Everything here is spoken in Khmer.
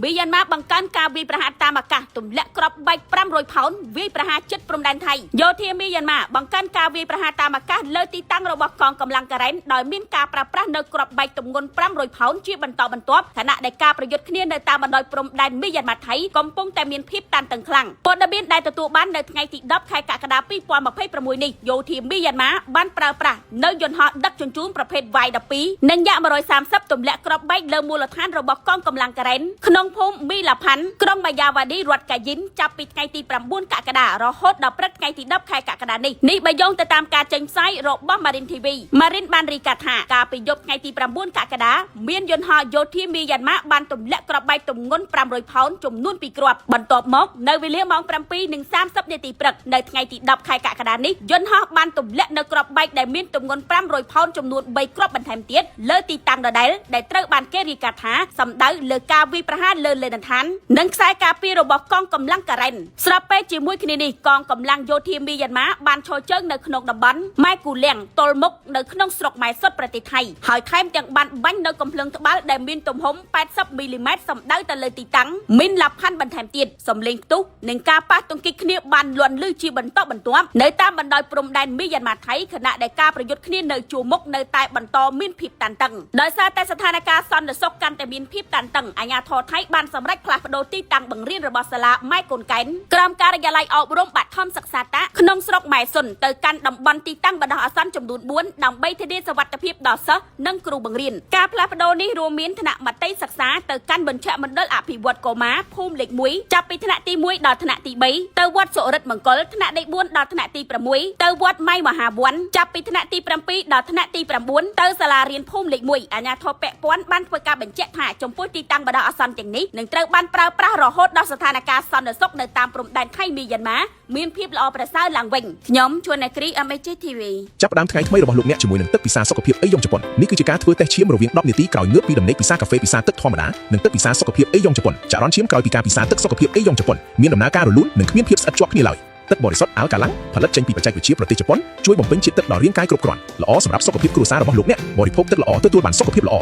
មីយ៉ាន់ម៉ាបង្កើនការវាយប្រហារតាមអាកាសទម្លាក់គ្រាប់បែក500ផោនវាយប្រហារជិតព្រំដែនថៃយោធាមីយ៉ាន់ម៉ាបង្កើនការវាយប្រហារតាមអាកាសលើទីតាំងរបស់កងកម្លាំងការ៉េនដោយមានការប្រើប្រាស់នៅគ្រាប់បែកទម្ងន់500ផោនជាបន្តបន្ទាប់ខណៈដែលការប្រយុទ្ធគ្នានៅតាមបណ្ដោយព្រំដែនមីយ៉ាន់ម៉ាថៃកំពុងតែមានភាពតានតឹងខ្លាំងព័ត៌មានដែលទទួលបាននៅថ្ងៃទី10ខែកក្កដា2026នេះយោធាមីយ៉ាន់ម៉ាបានប្រើប្រាស់នៅយន្តហោះដឹកជញ្ជូនប្រភេទ Y12 និងយ៉ា130ទម្លាក់គ្រាប់បែកលើមូលដ្ឋានរបស់កងកម្លាំងការ៉េនក្នុងភូមិមីឡាផាន់ក្រុងម៉ាយ៉ាវ៉ាឌីរដ្ឋកាយិនចាប់ពីថ្ងៃទី9កក្កដារហូតដល់ព្រឹកថ្ងៃទី10ខែកក្កដានេះបើយោងទៅតាមការចេញផ្សាយរបស់ Marine TV Marine បានរាយការណ៍ថាកាលពីយប់ថ្ងៃទី9កក្កដាមានយន្តហោះយោធាមីយ៉ាន់ម៉ាបានទម្លាក់គ្រាប់បែកទម្ងន់500ផោនចំនួន2គ្រាប់បន្ទាប់មកនៅវេលាម៉ោង7:30នាទីព្រឹកនៅថ្ងៃទី10ខែកក្កដានេះយន្តហោះបានទម្លាក់នៅគ្រាប់បែកដែលមានទម្ងន់500ផោនចំនួន3គ្រាប់បន្ថែមទៀតលើទីតាំងដដែលដែលត្រូវបានគេរាយការណ៍ថាសម្ដៅលើការវាយប្រហារលើលេនដ្ឋាននិងខ្សែការពាររបស់កងកម្លាំងការ៉េនស្របពេលជាមួយគ្នានេះកងកម្លាំងយោធាមីយ៉ាន់ម៉ាបានឈរជើងនៅក្នុងតំបន់ម៉ែគូលៀងទល់មុខនៅក្នុងស្រុកម៉ែសុតប្រទេសថៃហើយថែមទាំងបានបាញ់នៅកំភ្លើងត្បាល់ដែលមានទំហំ80មីលីម៉ែត្រសម្ដៅទៅលើទីតាំងមីនឡាផាន់បន្ថែមទៀតសំឡេងផ្ទុះនិងការប៉ះទង្គិចគ្នាបានលាន់ឮជាបន្តបន្ទាប់នៅតាមបណ្ដោយព្រំដែនមីយ៉ាន់ម៉ាថៃខណៈដែលការប្រយុទ្ធគ្នានៅជួរមុខនៅតែបន្តមានភាពតានតឹងដោយសារតែស្ថានភាពសន្តិសុខកាន់តែមានភាពតានតឹងអាជ្ញាធរថៃបានសម្រេចផ្លាស់ប្ដូរទីតាំងបង្រៀនរបស់សាលាម៉ែកូនកែនក្រោមការិយាល័យអប់រំបឋមសិក្សាតាក្នុងស្រុកម៉ែសុនទៅកាន់តំបន់ទីតាំងបណ្ដោះអាសន្នចំនួន4ដើម្បីធានាសុវត្ថិភាពដល់សិស្សនិងគ្រូបង្រៀនការផ្លាស់ប្ដូរនេះរួមមានថ្នាក់មត្តេយ្យសិក្សាទៅកាន់បញ្ឆមណ្ឌលអភិវឌ្ឍកុមារភូមិលេខ1ចាប់ពីថ្នាក់ទី1ដល់ថ្នាក់ទី3ទៅវត្តសុរិទ្ធមង្គលថ្នាក់ទី4ដល់ថ្នាក់ទី6ទៅវត្តម៉ៃមហាវ័នចាប់ពីថ្នាក់ទី7ដល់ថ្នាក់ទី9ទៅសាលារៀនភូមិលេខ1អាជ្ញាធរពាក់ព័ន្ធបានធ្វើការបញ្ជាក់ថាចំពោះទីតាំងបណ្ដោះអាសន្នទាំងនេះនឹងត្រូវបានប្រើប្រាស់រហូតដល់ស្ថានភាពសន្តិសុខនៅតាមព្រំដែនថៃមីយ៉ាន់ម៉ាមានភាពល្អប្រសើរឡើងវិញខ្ញុំជួនអ្នកគ្រី MHJ TV ចាប់ផ្ដើមថ្ងៃថ្មីរបស់លោកអ្នកជាមួយនឹងទឹកពិសាសុខភាពអេយ៉ុងជប៉ុននេះគឺជាការធ្វើតេស្តឈាមរវាង10នាទីក្រោយងើបពីដំណេកពិសាកាហ្វេពិសាទឹកធម្មតានិងទឹកពិសាសុខភាពអេយ៉ុងជប៉ុនចរន្តឈាមក្រោយពីការពិសាទឹកសុខភាពអេយ៉ុងជប៉ុនមានដំណើរការរលូននិងគ្មានភាពស្អិតជាប់គ្នាឡើយទឹកបរិសុទ្ធអាល់កាឡាំងផលិតចេញពីបច្ចេកវិទ្យាប្រទេសជប៉ុនជួយបំពេញជាតិទឹកដល់រាងកាយគ្រប់គ្រាន់ល្អសម្រាប់សុខភាពគ្រួសាររបស់លោកអ្នកបរិភោគទឹកល្អទទួលបានសុខភាពល្អ